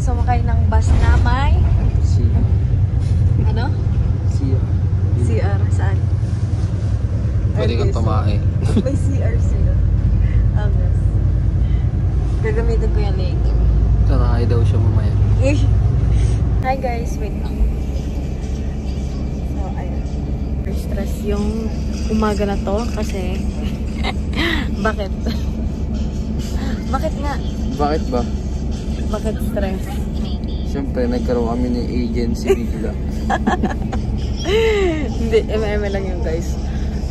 sumakay ng bus na may... CR. Ano? CR. CR. Saan? Pwede kang tumae. May CR sila. Angas. Gagamitin ko yan later. Tarahay daw siya mamaya. Hi guys, wait lang. So, ayun. Stress yung umaga na to kasi... Bakit? Bakit nga? Bakit ba? Bakit stress? Siyempre, nagkaroon kami ng agency bigla. Hindi, MM lang yun guys.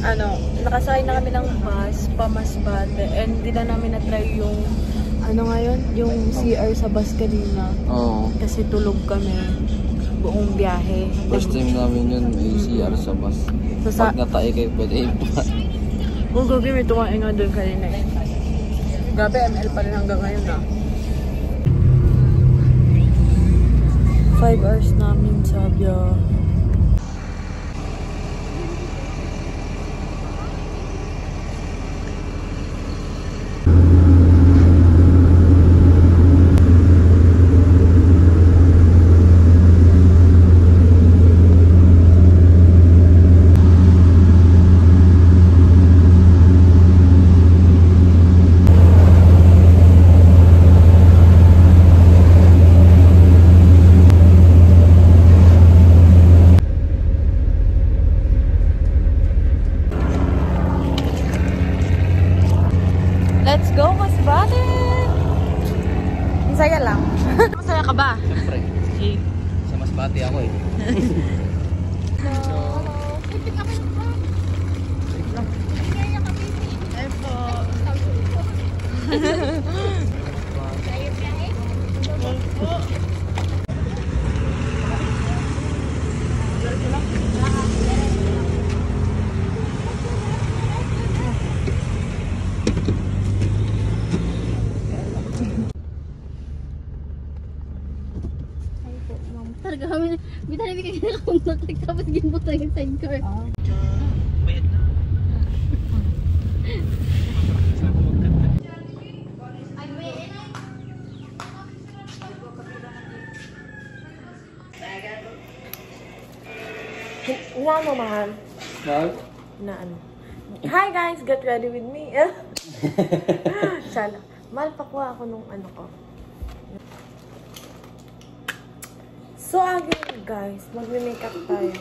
Ano, nakasakay na kami ng bus, Masbate, and hindi na namin na-try yung, ano ngayon, yung CR sa bus kanina. Oo. Kasi tulog kami buong biyahe. First time namin yun, may CR sa bus. So, Pag natay kayo, pwede iba. oh, gabi, may tumain nga doon kanina eh. Gabi, ML pa rin hanggang ngayon na. 5 hours namin sa biyahe. Let's go, Masbate! Masaya lang. Masaya ka ba? Siyempre. Okay. Sa Masbate ako eh. Talaga kami, bitali kami nakakontak tapos ginbuta yung sidecar. Bayad na. Na ano, mahal? Mahal? Na ano? Hi guys! Get ready with me. Sana. Mahal, pakuha ako nung ano ko. So again guys, magme-makeup tayo.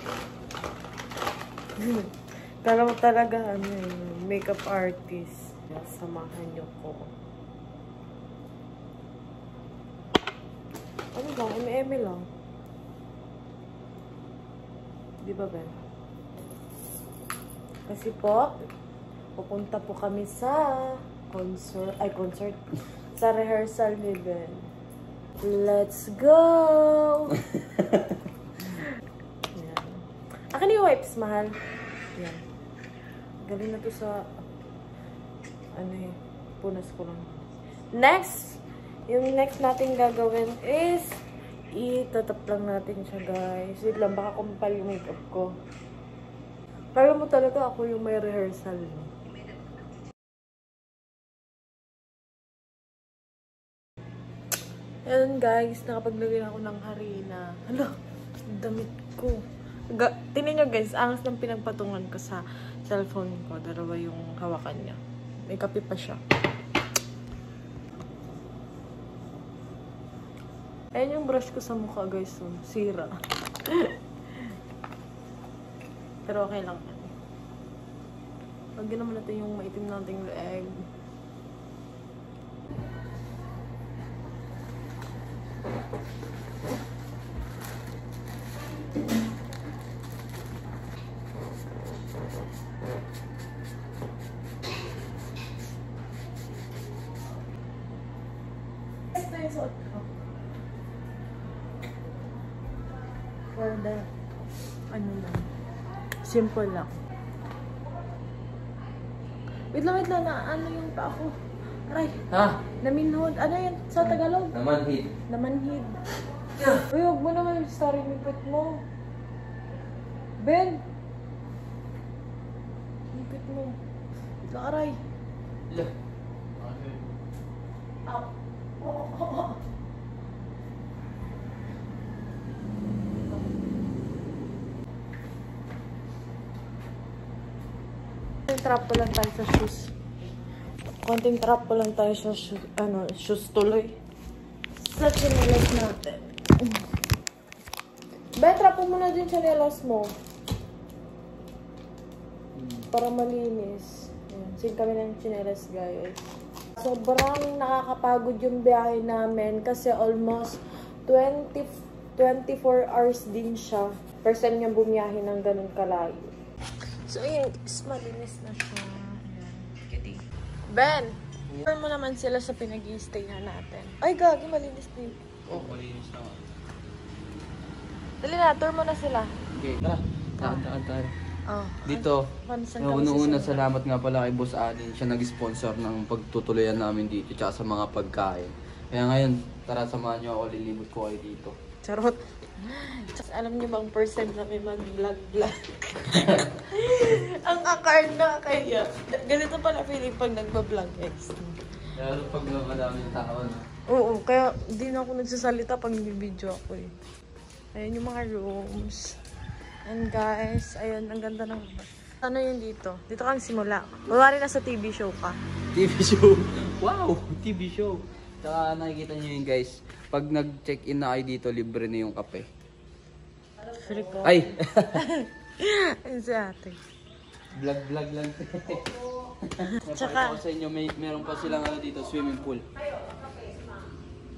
Kala mo talaga ano yun, makeup artist. Samahan niyo ko. Ano ba? M&M lang. Di ba Ben? Kasi po, pupunta po kami sa concert. Sa rehearsal ni Ben. Let's go! Yan. Akin yung wipes, mahal. Yan. Galing na to sa... Ano eh. Punas ko lang. Next! Yung next natin gagawin is... Itatap lang natin siya, guys. Wait lang, baka kumpal yung makeup ko. Kaya mo talaga ako yung may rehearsal. No? Ayan guys, nakapaglagay na ako ng harina. Hala, damit ko. Tingnan nyo guys, angas ng pinagpatungan ko sa cellphone ko. Dalawa yung hawakan niya. May kape pa siya. Ayan yung brush ko sa mukha guys. So, sira. Pero okay lang. Lagyan naman natin yung maitim nating leeg. Ito yung suot ko. For the, ano lang, simple lang. Wait lang, na ano yung pa ako. Aray, Ha? naminhod. Ano yan sa Tagalog? Namanhid. Namanhid. Uy, huwag mo naman yung starring nipit mo. Ben! Nipit mo. Wait lang, aray. Ila. Ow. trapo lang tayo sa shoes. Konting trapo lang tayo sa shoes, shoes tuloy. Sa chinelas natin. Be, trapo mo na din chinelas mo. Para malinis. Ayan, sing kami ng chinelas, guys. Sobrang nakakapagod yung biyahe namin kasi almost 24 hours din siya. First time niya bumiyahe ng ganun kalayo. So, ayun, malinis na siya. Ayan. Ben! Tour mo naman sila sa pinag-i-stay na natin. Ay, gagi, malinis din. Oh, malinis na. Dali na, tour mo na sila. Okay, tara. Taan. Oh. Dito, una salamat nga pala kay Boss Alin. Siya nag-sponsor ng pagtutuloyan namin dito tsaka sa mga pagkain. Kaya ngayon, tara samahan niyo ako, lilibot ko kayo dito. Charot. Alam niyo bang percent na may mag-vlog-vlog? Ang akard na kaya. Ganito pala feeling pag nagba-vlog guys. Lalo pag madaming tao na. Oo, kaya di na ako nagsasalita pag nag-video ako eh. Ayan yung mga rooms. And guys, ayun, ang ganda ng... Ano yun dito? Dito kang simula. Mawari na sa TV show ka. TV show? Wow! TV show! Tsaka nakikita nyo yun guys. Pag nag-check-in na kayo dito, libre na yung kape. Free po. Ay! Ayun si ate. Vlog lang. Tsaka... ko sa inyo, meron pa silang dito, swimming pool.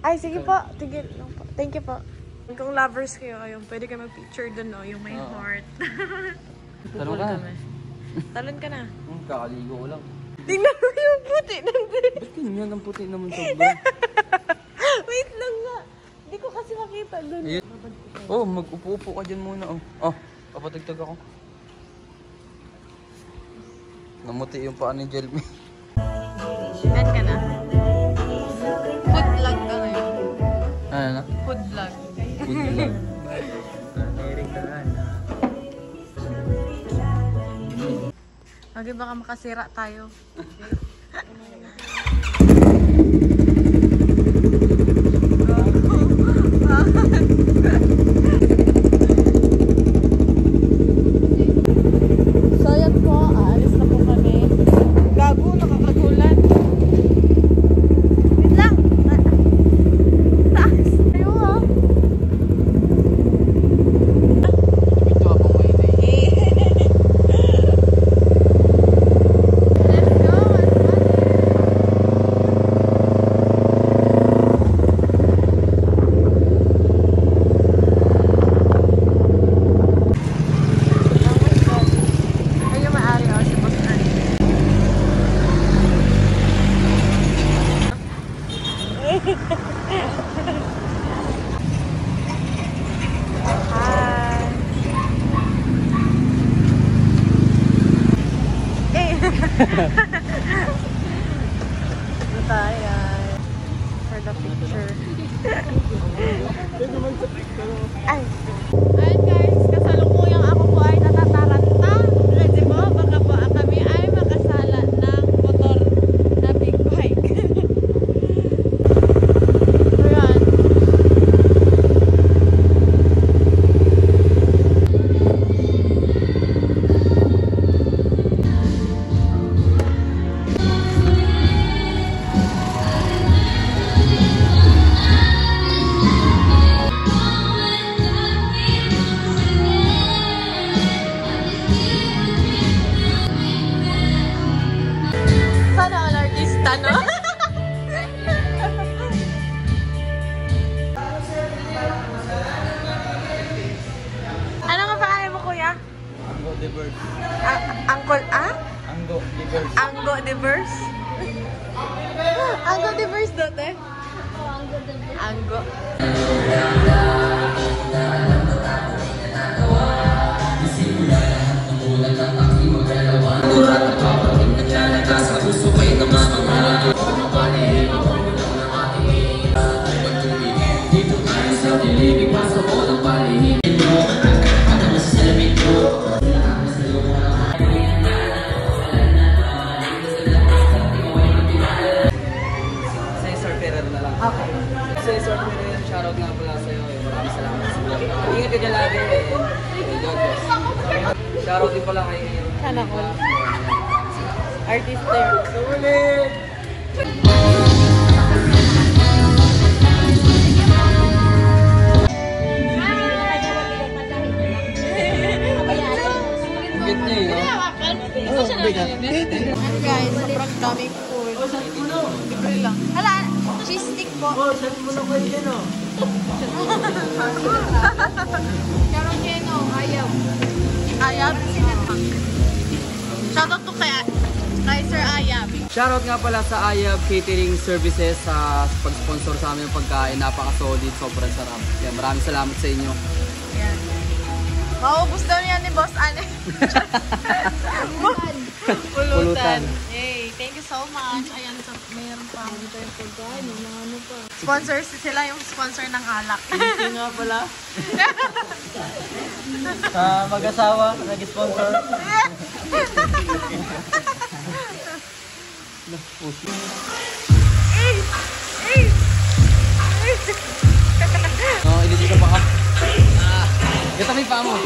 Ay, sige po. Tigil lang po. Thank you po. Kung lovers kayo, ayun, pwede kayo mag-picture dun, no? Yung may heart. Talon ka na. Talon ka na. Kakaligo ko lang. Tingnan mo yung puti ng bed. Ba't ganyan ang puti naman sobra? Wait lang nga. Hindi ko kasi makita dun. Oh, mag-upo-upo ka dyan muna. Oh, papatagtag ako. Namuti yung paa ni Jelmy. Saan ka na? Food vlog ka ngayon. Ano na? Food vlog. Food vlog. Lagi baka makasira tayo. So yan po, aalis na po kami. Gago, nakakagulan. Wait lang. Taas. Ayaw ha. Ito ako mo tayo for the picture. Ay. Ayun guys, kasalukuyang ako po ay natataranta. Kasi po, baka po kami ay makasala ng motor na big bike. Ayan. Sana all artista, no? Ano nga pangalan mo, kuya? Anggo de Bird. Angkol, Anggo de Bird. Anggo de Verse? Anggo de Verse, dote? Anggo. Cesar Ferrer na lang. Okay. Cesar Ferrer, shoutout nga pala sa'yo. Maraming salamat sa vlog. Ingat ka dyan lagi. God bless. Shoutout din pala kay... Sana all. Artista yun. Sulit! Bigit niya eh, no? Oh, bigat. And guys, sobrang daming food. Libre lang. Hala, cheese stick po. Carogeno, ayaw. Ayab. Shoutout to kay Sir Ayab. Shoutout nga pala sa Ayab Catering Services sa pag-sponsor sa amin ng pagkain. Napaka-solid, sobrang sarap. Kaya maraming salamat sa inyo. Yan. Maubos daw niya ni Boss Ane. Pulutan. Hey, thank you so much. Ayan, mayroon pa. Dito yung pagkain, ano pa. Sponsors, sila yung sponsor ng alak. Hindi nga pala. Sa mag-asawa, nag-sponsor. No, ilili ka pa ka. Gata may pa mo.